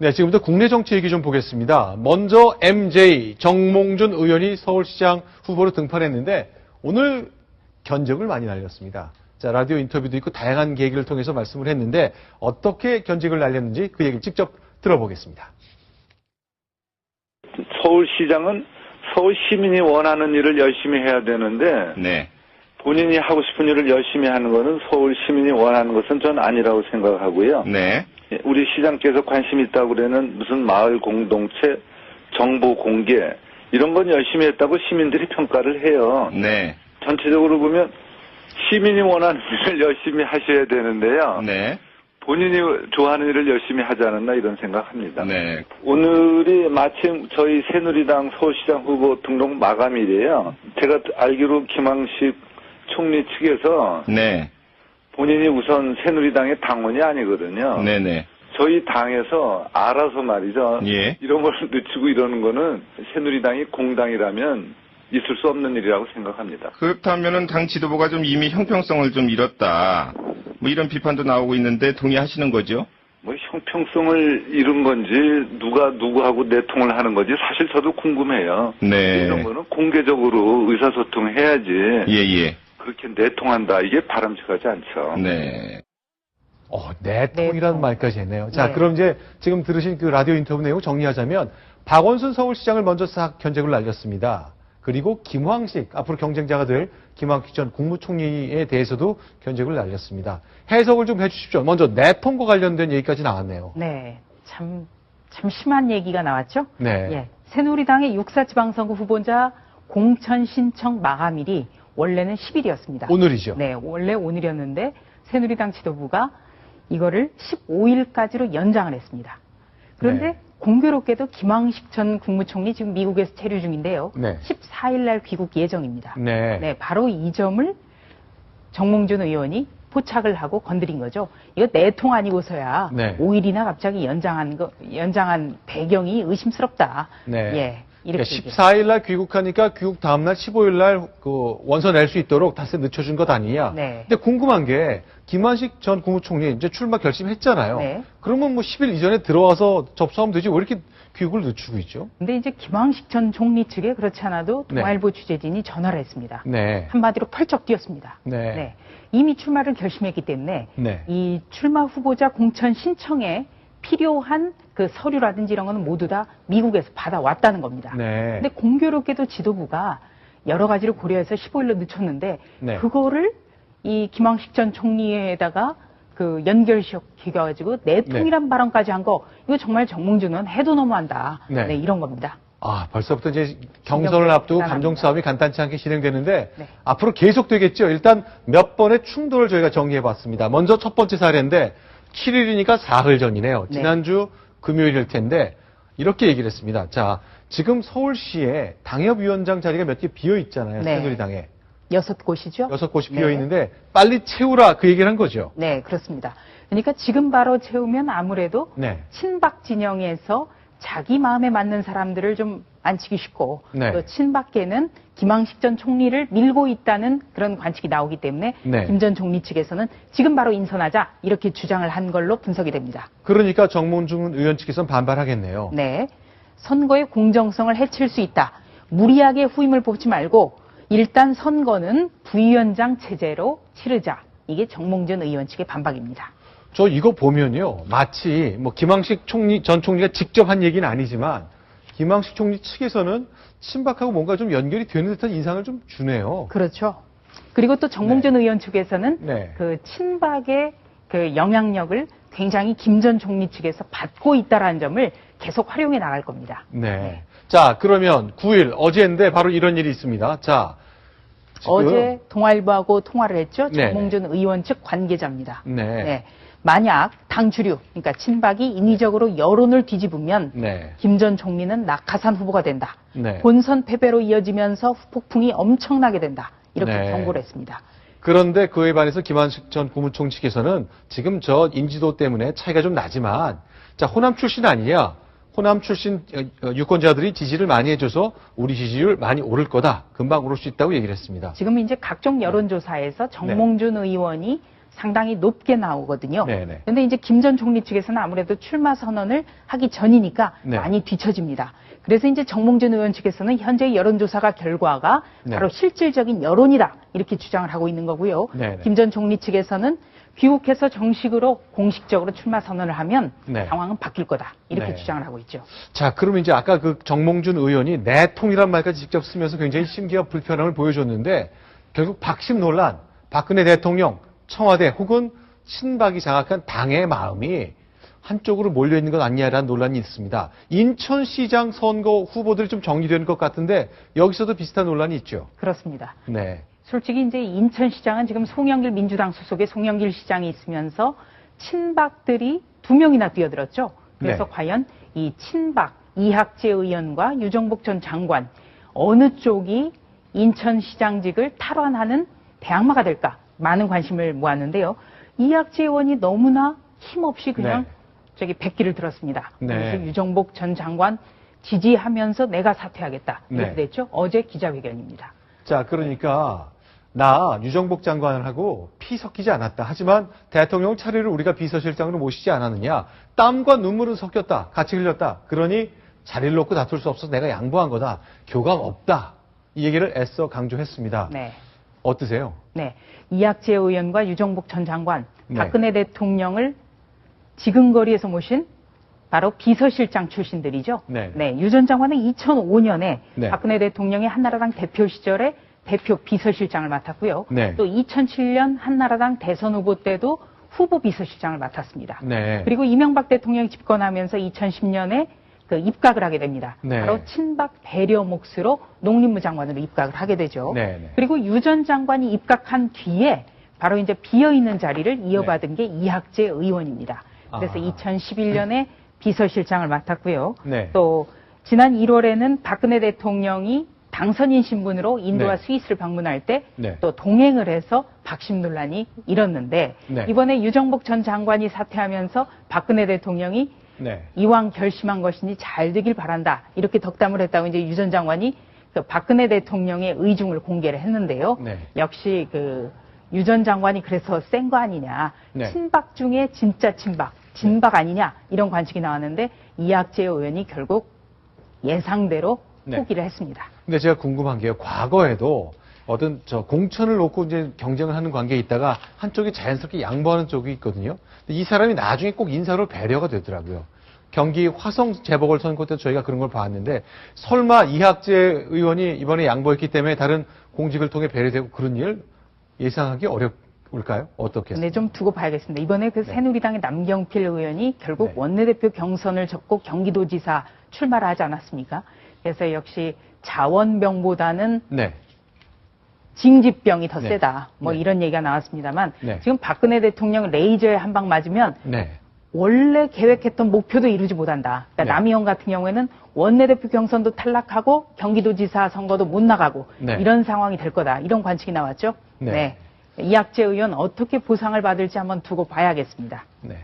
네, 지금부터 국내 정치 얘기 좀 보겠습니다. 먼저 MJ 정몽준 의원이 서울시장 후보로 등판했는데 오늘 견적을 많이 날렸습니다. 자, 라디오 인터뷰도 있고 다양한 계기를 통해서 말씀을 했는데 어떻게 견적을 날렸는지 그 얘기를 직접 들어보겠습니다. 서울시장은 서울 시민이 원하는 일을 열심히 해야 되는데 네. 본인이 하고 싶은 일을 열심히 하는 것은 서울 시민이 원하는 것은 전 아니라고 생각하고요. 네. 우리 시장께서 관심 있다고 그러는 무슨 마을 공동체, 정보 공개 이런 건 열심히 했다고 시민들이 평가를 해요. 네. 전체적으로 보면 시민이 원하는 일을 열심히 하셔야 되는데요. 네. 본인이 좋아하는 일을 열심히 하지 않았나 이런 생각합니다. 네. 오늘이 마침 저희 새누리당 서울시장 후보 등록 마감일이에요. 제가 알기로 김황식 총리 측에서 네. 본인이 우선 새누리당의 당원이 아니거든요. 네네. 저희 당에서 알아서 말이죠. 예. 이런 걸 늦추고 이러는 거는 새누리당이 공당이라면 있을 수 없는 일이라고 생각합니다. 그렇다면은 당 지도부가 좀 이미 형평성을 좀 잃었다. 뭐 이런 비판도 나오고 있는데 동의하시는 거죠? 뭐 형평성을 잃은 건지 누가 누구하고 내통을 하는 건지 사실 저도 궁금해요. 네. 이런 거는 공개적으로 의사소통해야지. 예예. 그렇게 내통한다. 이게 바람직하지 않죠. 네. 내통이라는 내통. 말까지 했네요. 자, 네. 그럼 이제 지금 들으신 그 라디오 인터뷰 내용 정리하자면 박원순 서울시장을 먼저 싹 견적을 날렸습니다. 그리고 김황식, 앞으로 경쟁자가 될 김황식 전 국무총리에 대해서도 견적을 날렸습니다. 해석을 좀 해주십시오. 먼저 내통과 관련된 얘기까지 나왔네요. 네. 참 심한 얘기가 나왔죠? 네. 예. 새누리당의 6사 지방선거 후보자 공천 신청 마감일이 원래는 10일이었습니다. 오늘이죠. 네. 원래 오늘이었는데 새누리당 지도부가 이거를 15일까지로 연장을 했습니다. 그런데 네. 공교롭게도 김황식 전 국무총리 지금 미국에서 체류 중인데요. 네. 14일 날 귀국 예정입니다. 네. 네, 바로 이 점을 정몽준 의원이 포착을 하고 건드린 거죠. 이거 내통 아니고서야 네. 5일이나 갑자기 연장한 배경이 의심스럽다. 네. 예. 이렇게 그러니까 14일 날 귀국하니까 귀국 다음 날 15일 날 그 원서 낼 수 있도록 다시 늦춰준 것 아니냐. 네. 근데 궁금한 게 김한식 전 국무총리 이제 출마 결심했잖아요. 네. 그러면 뭐 10일 이전에 들어와서 접수하면 되지 왜 이렇게 귀국을 늦추고 있죠? 근데 이제 김황식 전 총리 측에 그렇지 않아도 네. 동아일보 취재진이 전화를 했습니다. 네. 한마디로 펄쩍 뛰었습니다. 네. 이미 출마를 결심했기 때문에 네. 이 출마 후보자 공천 신청에 필요한 그 서류라든지 이런 거는 모두 다 미국에서 받아왔다는 겁니다. 네. 근데 공교롭게도 지도부가 여러 가지를 고려해서 15일로 늦췄는데 네. 그거를 이 김황식 전 총리에다가 그 연결시켜가지고 내통이란 발언까지 한 거 이거 정말 정몽준은 해도 너무한다. 네. 네, 이런 겁니다. 아, 벌써부터 이제 경선을 앞두고 대단합니다. 감정 싸움이 간단치 않게 진행되는데 네. 앞으로 계속 되겠죠. 일단 몇 번의 충돌을 저희가 정리해 봤습니다. 먼저 첫 번째 사례인데 7일이니까 사흘 전이네요. 네. 지난주 금요일일 텐데 이렇게 얘기를 했습니다. 자, 지금 서울시에 당협위원장 자리가 몇 개 비어 있잖아요. 네. 새누리당에. 6곳이죠? 6곳이 네. 비어 있는데 빨리 채우라 그 얘기를 한 거죠. 네, 그렇습니다. 그러니까 지금 바로 채우면 아무래도 네. 친박 진영에서 자기 마음에 맞는 사람들을 좀 앉히기 쉽고 네. 또 친박계는 김황식 전 총리를 밀고 있다는 그런 관측이 나오기 때문에 네. 김 전 총리 측에서는 지금 바로 인선하자 이렇게 주장을 한 걸로 분석이 됩니다. 그러니까 정몽준 의원 측에서는 반발하겠네요. 네, 선거의 공정성을 해칠 수 있다. 무리하게 후임을 뽑지 말고 일단 선거는 부위원장 체제로 치르자. 이게 정몽준 의원 측의 반박입니다. 저 이거 보면요. 마치 뭐 김황식 전 총리가 직접 한 얘기는 아니지만 김황식 총리 측에서는 친박하고 뭔가 좀 연결이 되는 듯한 인상을 좀 주네요. 그렇죠. 그리고 또 정몽준 의원 측에서는 네. 그 친박의 그 영향력을 굉장히 김 전 총리 측에서 받고 있다라는 점을 계속 활용해 나갈 겁니다. 네. 자, 그러면 9일 어제인데 바로 이런 일이 있습니다. 자, 지금 어제 동아일보하고 통화를 했죠. 네. 정몽준 의원 측 관계자입니다. 네. 만약 당 주류, 그러니까 친박이 인위적으로 여론을 뒤집으면 네. 김 전 총리는 낙하산 후보가 된다. 네. 본선 패배로 이어지면서 후폭풍이 엄청나게 된다. 이렇게 네. 경고를 했습니다. 그런데 그에 반해서 김한식 전 국무총리 측에서는 지금 저 인지도 때문에 차이가 좀 나지만 자, 호남 출신 아니냐. 호남 출신 유권자들이 지지를 많이 해줘서 우리 지지율 많이 오를 거다. 금방 오를 수 있다고 얘기를 했습니다. 지금 이제 각종 여론조사에서 정몽준 의원이 상당히 높게 나오거든요. 네네. 그런데 이제 김 전 총리 측에서는 아무래도 출마 선언을 하기 전이니까 네. 많이 뒤처집니다. 그래서 이제 정몽준 의원 측에서는 현재 여론조사가 결과가 네. 바로 실질적인 여론이다 이렇게 주장을 하고 있는 거고요. 네네. 김 전 총리 측에서는 귀국해서 정식으로 공식적으로 출마 선언을 하면 네. 상황은 바뀔 거다 이렇게 네. 주장을 하고 있죠. 자, 그러면 이제 아까 그 정몽준 의원이 내통이란 말까지 직접 쓰면서 굉장히 심기와 불편함을 보여줬는데 결국 박심 논란, 박근혜 대통령, 청와대 혹은 친박이 장악한 당의 마음이 한쪽으로 몰려있는 것 아니냐라는 논란이 있습니다. 인천시장 선거 후보들이 좀 정리되는 것 같은데 여기서도 비슷한 논란이 있죠. 그렇습니다. 네. 솔직히 이제 인천시장은 지금 송영길 민주당 소속의 송영길 시장이 있으면서 친박들이 2명이나 뛰어들었죠. 그래서 네. 과연 이 친박 이학재 의원과 유정복 전 장관 어느 쪽이 인천시장직을 탈환하는 대항마가 될까 많은 관심을 모았는데요. 이학재 의원이 너무나 힘없이 그냥 네. 저기 백기를 들었습니다. 네. 그래서 유정복 전 장관 지지하면서 내가 사퇴하겠다 이렇게 네. 됐죠. 어제 기자회견입니다. 자, 그러니까 나 유정복 장관하고 피 섞이지 않았다. 하지만 대통령 차례를 우리가 비서실장으로 모시지 않았느냐. 땀과 눈물은 섞였다. 같이 흘렸다. 그러니 자리를 놓고 다툴 수 없어서 내가 양보한 거다. 교감 없다. 이 얘기를 애써 강조했습니다. 네. 어떠세요? 네. 이학재 의원과 유정복 전 장관, 네. 박근혜 대통령을 지근거리에서 모신 바로 비서실장 출신들이죠. 네. 유 전 장관은 2005년에 네. 박근혜 대통령이 한나라당 대표 시절에 대표 비서실장을 맡았고요. 네. 또 2007년 한나라당 대선 후보 때도 후보 비서실장을 맡았습니다. 네. 그리고 이명박 대통령이 집권하면서 2010년에 그 입각을 하게 됩니다. 네. 바로 친박 배려 몫으로 농림부 장관으로 입각을 하게 되죠. 네. 그리고 유 전 장관이 입각한 뒤에 바로 이제 비어 있는 자리를 이어받은 게 이학재 의원입니다. 그래서 아. 2011년에 비서실장을 맡았고요. 네. 또 지난 1월에는 박근혜 대통령이 당선인 신분으로 인도와 네. 스위스를 방문할 때 네. 또 동행을 해서 박심 논란이 일었는데 네. 이번에 유정복 전 장관이 사퇴하면서 박근혜 대통령이 네. 이왕 결심한 것이니 잘 되길 바란다 이렇게 덕담을 했다고 이제 유 전 장관이 그 박근혜 대통령의 의중을 공개를 했는데요. 네. 역시 그 유 전 장관이 그래서 센 거 아니냐, 네. 친박 중에 진짜 친박, 진박 아니냐 이런 관측이 나왔는데 이학재 의원이 결국 예상대로 네. 포기를 했습니다. 근데 제가 궁금한 게요. 과거에도 어떤 공천을 놓고 이제 경쟁을 하는 관계에 있다가 한쪽이 자연스럽게 양보하는 쪽이 있거든요. 근데 이 사람이 나중에 꼭 인사로 배려가 되더라고요. 경기 화성 재보궐선거 때 저희가 그런 걸 봤는데 설마 이학재 의원이 이번에 양보했기 때문에 다른 공직을 통해 배려되고 그런 일 예상하기 어려울까요? 어떻게? 네, 좀 두고 봐야겠습니다. 이번에 그 새누리당의 남경필 의원이 결국 네. 원내대표 경선을 접고 경기도지사 출마를 하지 않았습니까? 그래서 역시 자원병보다는 네. 징집병이 더 네. 세다. 뭐 네. 이런 얘기가 나왔습니다만 네. 지금 박근혜 대통령 레이저에 한 방 맞으면 네. 원래 계획했던 목표도 이루지 못한다. 그러니까 네. 남이형 같은 경우에는 원내대표 경선도 탈락하고 경기도지사 선거도 못 나가고 네. 이런 상황이 될 거다. 이런 관측이 나왔죠. 네. 이학재 의원 어떻게 보상을 받을지 한번 두고 봐야겠습니다. 네.